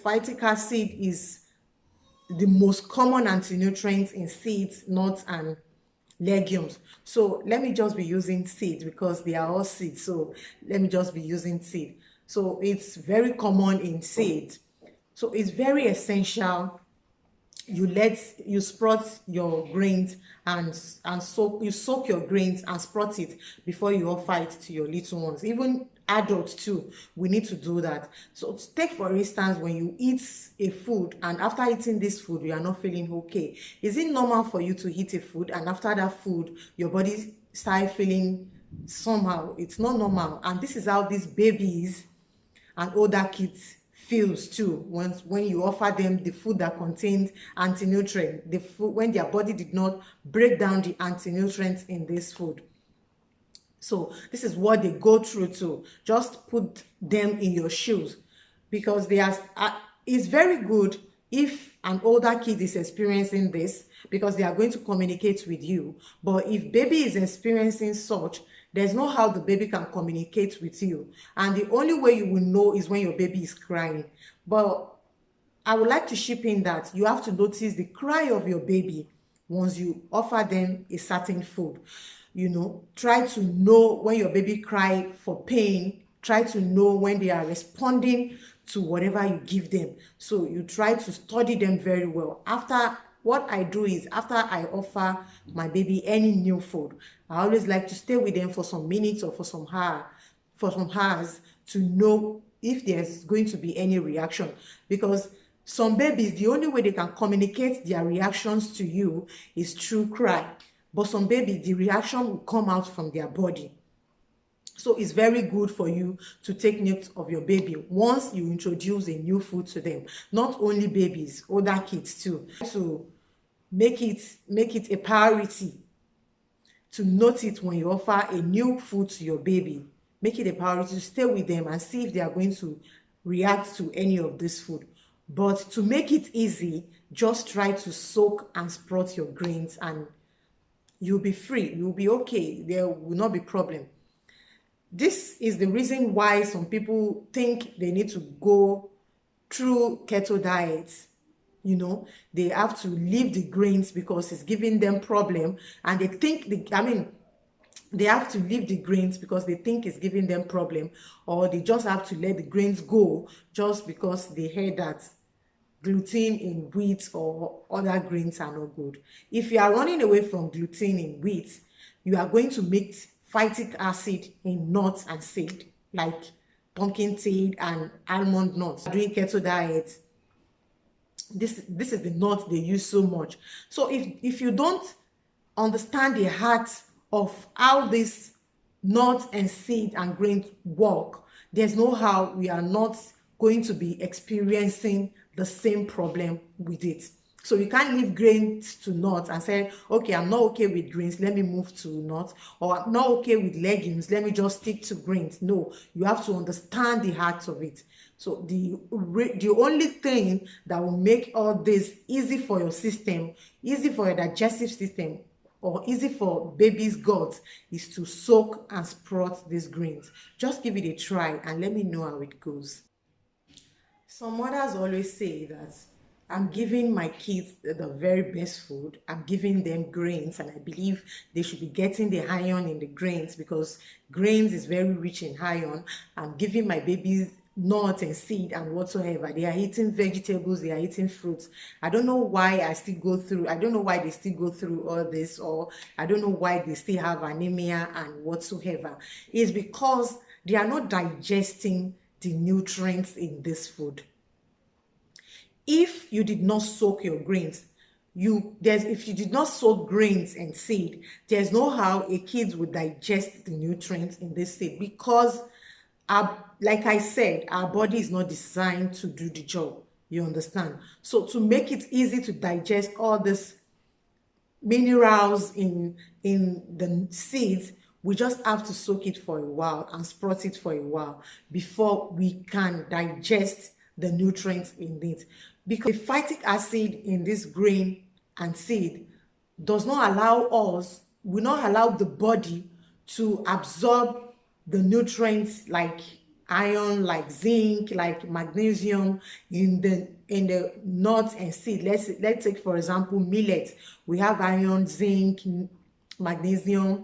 phytic acid is the most common anti-nutrient in seeds, nuts, and legumes. So let me just be using seeds because they are all seeds. So let me just be using seed. So it's very common in seeds. So it's very essential you sprout your grains and soak your grains and sprout it before you offer it to your little ones. Even adults too, we need to do that. So take for instance, when you eat a food and after eating this food you are not feeling okay, is it normal for you to eat a food and after that food your body start feeling somehow? It's not normal. And this is how these babies and older kids feels too when you offer them the food that contains anti-nutrient, the food when their body did not break down the anti-nutrients in this food. So this is what they go through too. Just put them in your shoes, because they are it's very good if an older kid is experiencing this, because they are going to communicate with you. But if baby is experiencing such, there's no how the baby can communicate with you, and the only way you will know is when your baby is crying. But I would like to chip in that you have to notice the cry of your baby once you offer them a certain food. Try to know when your baby cry for pain. Try to know when they are responding to whatever you give them. So you try to study them very well. What I do is, after I offer my baby any new food, I always like to stay with them for some minutes or for some hours to know if there's going to be any reaction. Because some babies, the only way they can communicate their reactions to you is through cry. But some babies, the reaction will come out from their body. So it's very good for you to take note of your baby once you introduce a new food to them. Not only babies, older kids too. To make it a priority to note it when you offer a new food to your baby. Make it a priority to stay with them and see if they are going to react to any of this food. But to make it easy, just try to soak and sprout your grains and you'll be free. You'll be okay. There will not be problem. This is the reason why some people think they need to go through keto diets. They have to leave the grains because it's giving them problem, and they think they have to leave the grains because they think it's giving them problem, or they just have to let the grains go just because they heard that gluten in wheat or other grains are not good. If you are running away from gluten in wheat, you are going to make phytic acid in nuts and seed, like pumpkin seed and almond nuts. Doing keto diet, this is the nut they use so much. So if you don't understand the heart of how this nut and seed and grain work, there's no how we are not going to be experiencing the same problem with it. So you can't leave grains to nuts and say, okay, I'm not okay with grains, let me move to nuts, or I'm not okay with legumes, let me just stick to grains. No, you have to understand the heart of it. So the only thing that will make all this easy for your system, easy for your digestive system, or easy for baby's gut is to soak and sprout these grains. Just give it a try and let me know how it goes. Some mothers always say that I'm giving my kids the very best food. I'm giving them grains, and I believe they should be getting the iron in the grains because grains is very rich in iron. I'm giving my babies nuts and seed and whatsoever. They are eating vegetables, they are eating fruits. I don't know why they still go through all this, or I don't know why they still have anemia and whatsoever. It's because they are not digesting the nutrients in this food. If you did not soak your grains, if you did not soak grains and seed, there's no how a kid would digest the nutrients in this seed, because like I said, our body is not designed to do the job. You understand? So to make it easy to digest all these minerals in the seeds, we just have to soak it for a while and sprout it for a while before we can digest the nutrients in it. Because the phytic acid in this grain and seed will not allow the body to absorb the nutrients like iron like zinc, like magnesium in the nuts and seed. Let's take for example millet. We have iron, zinc, magnesium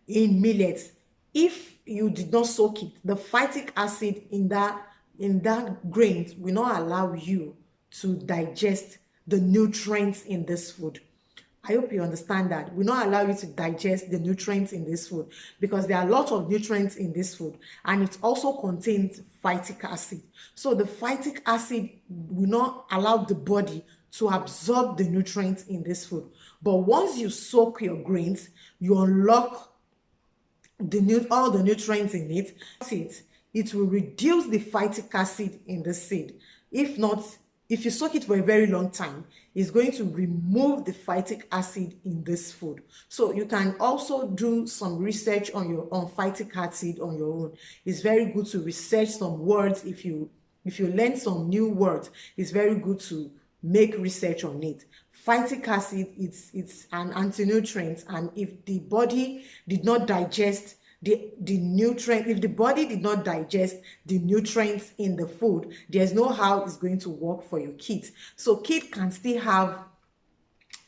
in millets. If you did not soak it, the phytic acid in that grain will not allow you to digest the nutrients in this food. I hope you understand that. Will not allow you to digest the nutrients in this food, because there are a lot of nutrients in this food, and it also contains phytic acid. So the phytic acid will not allow the body to absorb the nutrients in this food. But once you soak your grains, you unlock all the nutrients in it. It will reduce the phytic acid in the seed. If not, if you soak it for a very long time, it's going to remove the phytic acid in this food. So you can also do some research on phytic acid on your own. It's very good to research some words. If you learn some new words, it's very good to make research on it. Phytic acid, it's an anti-nutrient, and if the body did not digest the nutrient, if the body did not digest the nutrients in the food, there's no how it's going to work for your kids. So kids can still have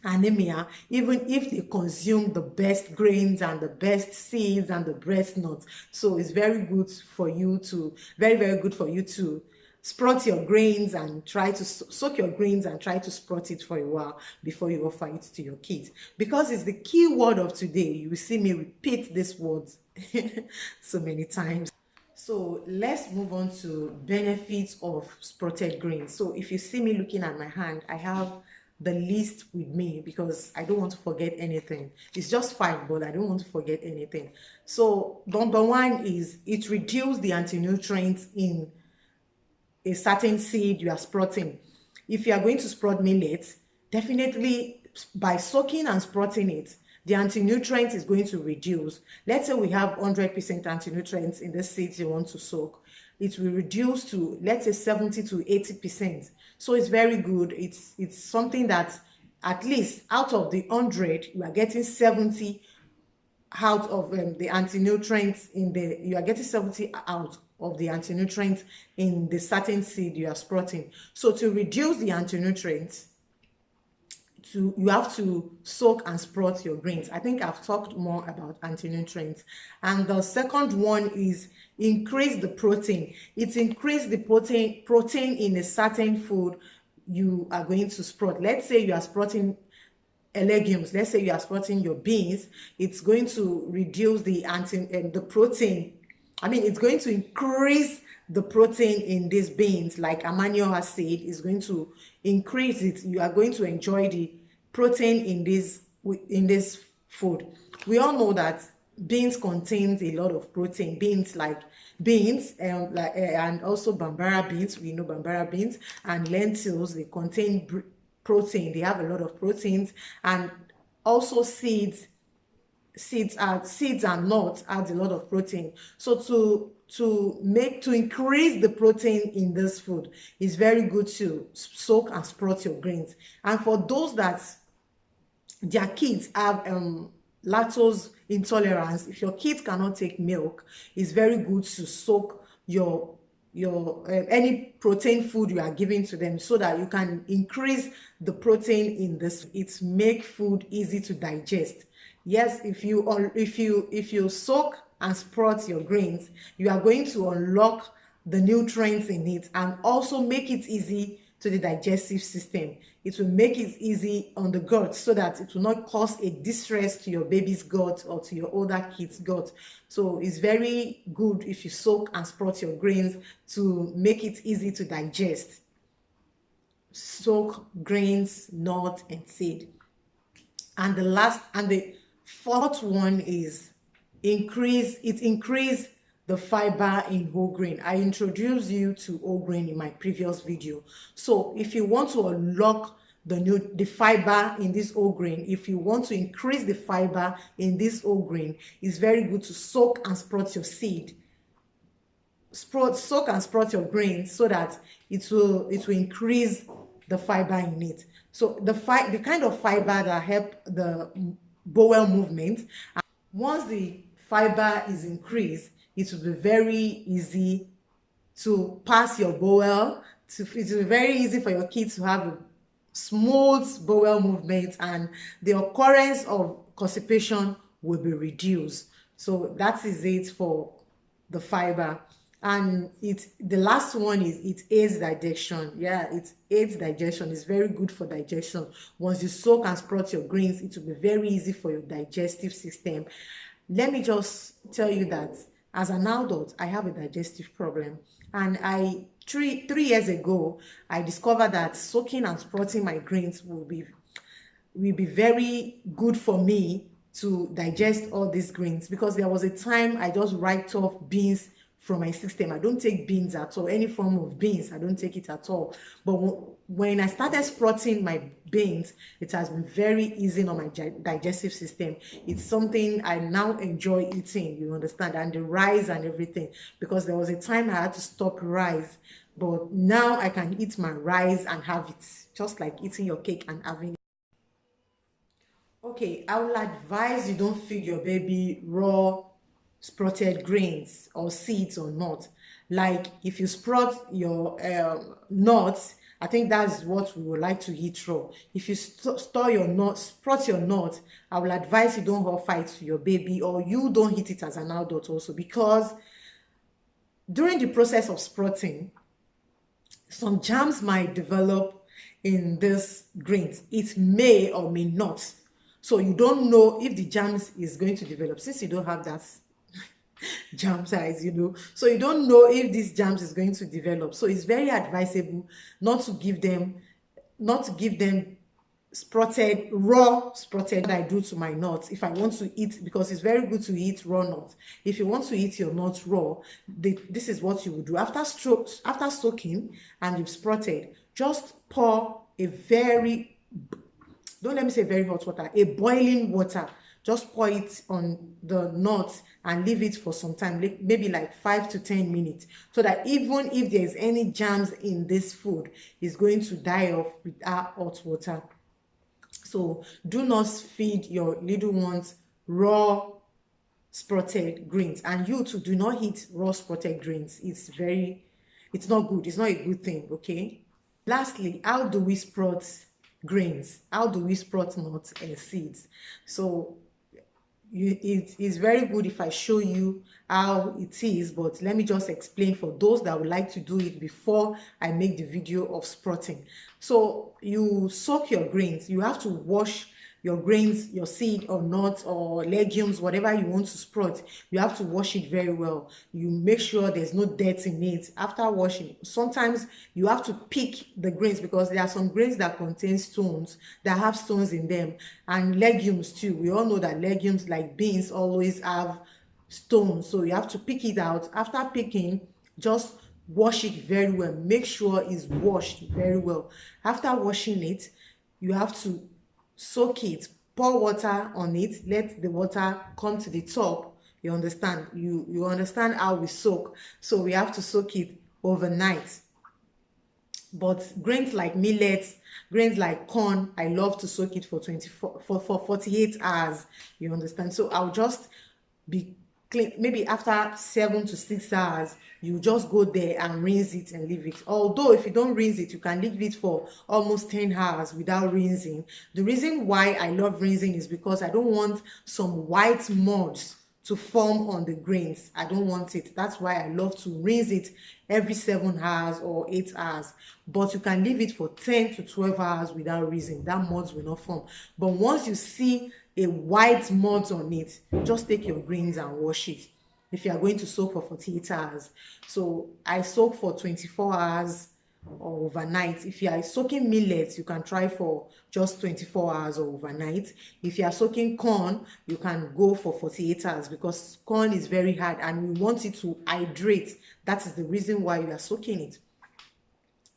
anemia even if they consume the best grains and the best seeds and the best nuts. So it's very good for you to very good for you to sprout your grains and try to soak your grains and try to sprout it for a while before you offer it to your kids, because it's the key word of today. You will see me repeat these words so many times. So let's move on to benefits of sprouted grains. So if you see me looking at my hand, I have the list with me because I don't want to forget anything. It's just 5, but I don't want to forget anything. So number 1 is it reduces the anti-nutrients in a certain seed you are sprouting. If you are going to sprout millet, definitely by soaking and sprouting it, the anti-nutrient is going to reduce. Let's say we have 100% anti-nutrients in the seeds you want to soak. It will reduce to, let's say, 70 to 80%. So it's very good. It's something that at least out of the 100, you are getting 70 out of the anti-nutrients you are getting 70 out of the anti-nutrients in the certain seed you are sprouting. So to reduce the anti-nutrients, you have to soak and sprout your grains. I think I've talked more about anti-nutrients. And the second one is increase the protein. It increases the protein in a certain food you are going to sprout. Let's say you are sprouting legumes. Let's say you are sprouting your beans. It's going to reduce the protein. I mean, it's going to increase the protein in these beans, like amino acid is going to increase it. You are going to enjoy the protein in this food. We all know that beans contains a lot of protein. Beans and also bambara beans. We know bambara beans and lentils. They contain protein. They have a lot of proteins, and also seeds and nuts add a lot of protein. So to increase the protein in this food, it's very good to soak and sprout your grains. And for those that their kids have lactose intolerance, if your kids cannot take milk, it's very good to soak your any protein food you are giving to them, so that you can increase the protein in this. It make food easy to digest. Yes, if you soak and sprout your grains, you are going to unlock the nutrients in it and also make it easy to the digestive system. It will make it easy on the gut, so that it will not cause a distress to your baby's gut or to your older kid's gut. So it's very good if you soak and sprout your grains to make it easy to digest. Soak grains, nut, and seed. And the fourth one is increase the fiber in whole grain. I introduced you to whole grain in my previous video. So if you want to unlock the fiber in this whole grain, if you want to increase the fiber in this whole grain, it's very good to soak and sprout your seed. Soak and sprout your grains, so that it will increase the fiber in it. So the kind of fiber that help the bowel movement. Once the fiber is increased, it will be very easy to pass your bowel. It will be very easy for your kids to have a smooth bowel movement, and the occurrence of constipation will be reduced. So that is it for the fiber. And the last one is it aids digestion. Yeah, it aids digestion. It's very good for digestion. Once you soak and sprout your greens, it will be very easy for your digestive system. Let me just tell you that as an adult, I have a digestive problem, and three years ago I discovered that soaking and sprouting my greens will be very good for me to digest all these greens, because there was a time I just write off beans from my system. I don't take beans at all. Any form of beans, I don't take it at all. But when I started sprouting my beans, it has been very easy on my digestive system. It's something I now enjoy eating, you understand, and the rice and everything, because there was a time I had to stop rice, but now I can eat my rice and have it, just like eating your cake and having it. Okay, I will advise you don't feed your baby raw sprouted grains or seeds or nuts. Like if you sprout your nuts, I think that's what we would like to eat raw. If you store your nuts, sprout your nuts, I will advise you don't offer it to your baby, or you don't eat it as an adult also, because during the process of sprouting, some germs might develop in this grains. It may or may not. So you don't know if the germs is going to develop, since you don't have that germ size, so you don't know if this germs is going to develop. So it's very advisable not to give them raw sprouted. I do to my nuts if I want to eat, because it's very good to eat raw nuts. If you want to eat your nuts raw, this is what you would do. After soaking and you've sprouted, just pour don't let me say very hot water, a boiling water. Just pour it on the nuts and leave it for some time, maybe like 5 to 10 minutes, so that even if there's any germs in this food, it's going to die off with our hot water. So do not feed your little ones raw sprouted greens, and you too do not eat raw sprouted greens. It's not good. It's not a good thing. Okay. Lastly, how do we sprout grains? How do we sprout nuts and seeds? So it is very good if I show you how it is, but let me just explain for those that would like to do it before I make the video of sprouting. So you soak your grains. You have to wash your grains, your seed or nuts or legumes, whatever you want to sprout. You have to wash it very well. You make sure there's no dirt in it after washing. Sometimes you have to pick the grains, because there are some grains that contain stones, that have stones in them, and legumes too. We all know that legumes like beans always have stones, so you have to pick it out. After picking, just wash it very well. Make sure it's washed very well. After washing it, you have to soak it, pour water on it, let the water come to the top. You understand? You understand how we soak. So we have to soak it overnight. But grains like millets, grains like corn, I love to soak it for 48 hours. You understand? So I'll just be clean. Maybe after 7 to 6 hours, you just go there and rinse it and leave it. Although if you don't rinse it, you can leave it for almost 10 hours without rinsing. The reason why I love rinsing is because I don't want some white muds to form on the grains. I don't want it. That's why I love to rinse it every 7 hours or 8 hours. But you can leave it for 10 to 12 hours without rinsing. That muds will not form. But once you see a white mud on it, just take your greens and wash it. If you are going to soak for 48 hours. So I soak for 24 hours or overnight. If you are soaking millets, you can try for just 24 hours or overnight. If you are soaking corn, you can go for 48 hours, because corn is very hard and we want it to hydrate. That is the reason why you are soaking it.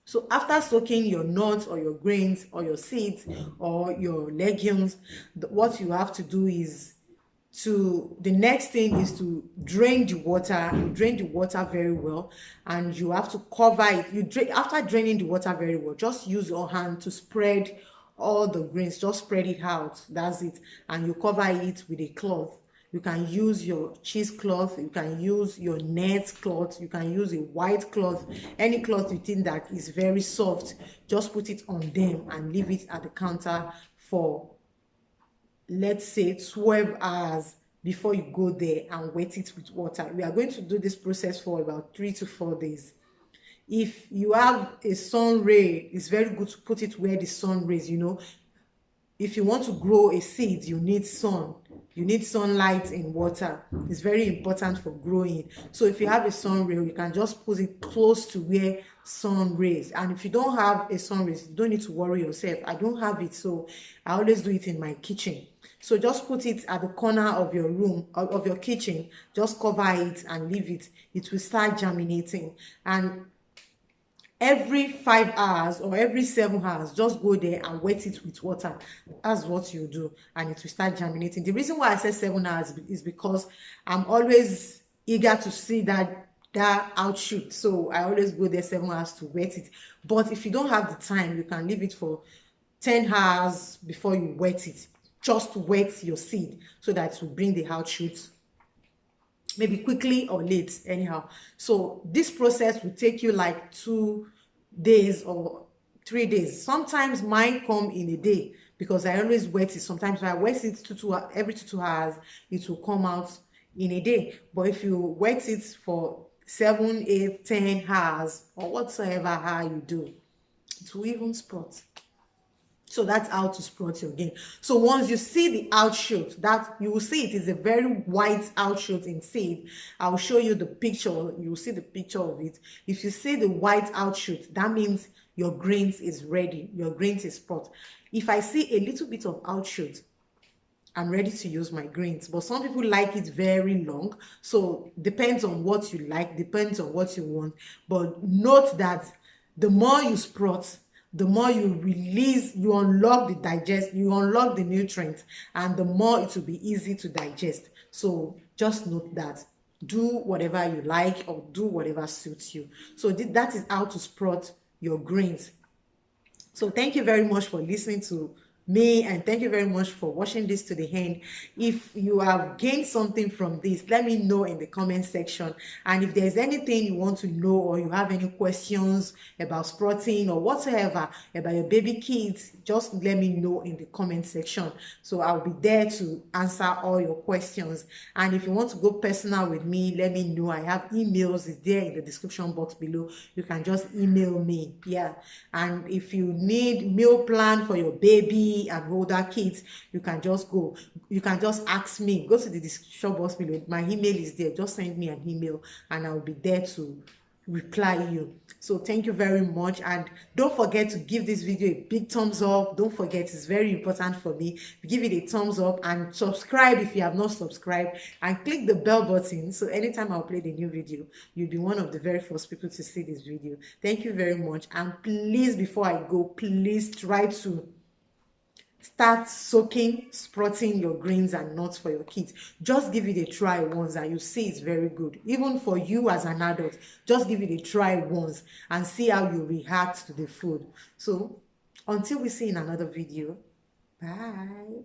So after soaking your nuts or your grains or your seeds or your legumes, what you have to do is the next thing is to drain the water. You drain the water very well, and you have to cover it. After draining the water very well, just use your hand to spread all the grains. Just spread it out. That's it. And you cover it with a cloth. You can use your cheesecloth, you can use your net cloth, you can use a white cloth, any cloth you think that is very soft. Just put it on them and leave it at the counter for, let's say, 12 hours before you go there and wet it with water. We are going to do this process for about 3 to 4 days. If you have a sun ray, it's very good to put it where the sun rays, if you want to grow a seed, you need sun, you need sunlight and water. It's very important for growing. So if you have a sun ray, you can just put it close to where sun rays. And if you don't have a sun rays, you don't need to worry yourself. I don't have it, so I always do it in my kitchen. So just put it at the corner of your room, of your kitchen. Just cover it and leave it. It will start germinating. And every 5 hours or every 7 hours, just go there and wet it with water. That's what you do, and it will start germinating. The reason why I said 7 hours is because I'm always eager to see that outshoot, so I always go there 7 hours to wet it. But if you don't have the time, you can leave it for 10 hours before you wet it. Just wet your seed so that it will bring the outshoot, maybe quickly or late, anyhow. So this process will take you like 2 days or 3 days. Sometimes mine come in a day because I always wet it. Sometimes if I wet it every 2 hours, it will come out in a day. But if you wet it for 7, 8, 10 hours or whatsoever how you do, it will even sprout. So that's how to sprout your gain. So once you see the outshoot, that you will see it is a very white outshoot in seed. I'll show you the picture. You will see the picture of it. If you see the white outshoot, that means your grains is ready. Your grains is sprout. If I see a little bit of outshoot, I'm ready to use my grains. But some people like it very long. So depends on what you like, depends on what you want. But note that the more you sprout, the more you release, you unlock the nutrients, and the more it will be easy to digest. So just note that. Do whatever you like or do whatever suits you. So that is how to sprout your grains. So thank you very much for listening to me, and thank you very much for watching this to the end. If you have gained something from this, let me know in the comment section. And if there's anything you want to know, or you have any questions about sprouting or whatsoever about your baby kids, just let me know in the comment section. So I'll be there to answer all your questions. And if you want to go personal with me, let me know. I have emails, it's there in the description box below. You can just email me. Yeah. And if you need meal plan for your baby and older kids, you can just ask me. Go to the description box below. My email is there. Just send me an email and I'll be there to reply you. So thank you very much, and don't forget to give this video a big thumbs up. Don't forget, it's very important for me. Give it a thumbs up and subscribe if you have not subscribed, and click the bell button so anytime I'll play the new video, you'll be one of the very first people to see this video. Thank you very much, and please, before I go, please try to start sprouting your greens and nuts for your kids. Just give it a try once and you see it's very good. Even for you as an adult, just give it a try once and see how you react to the food. So until we see in another video, bye.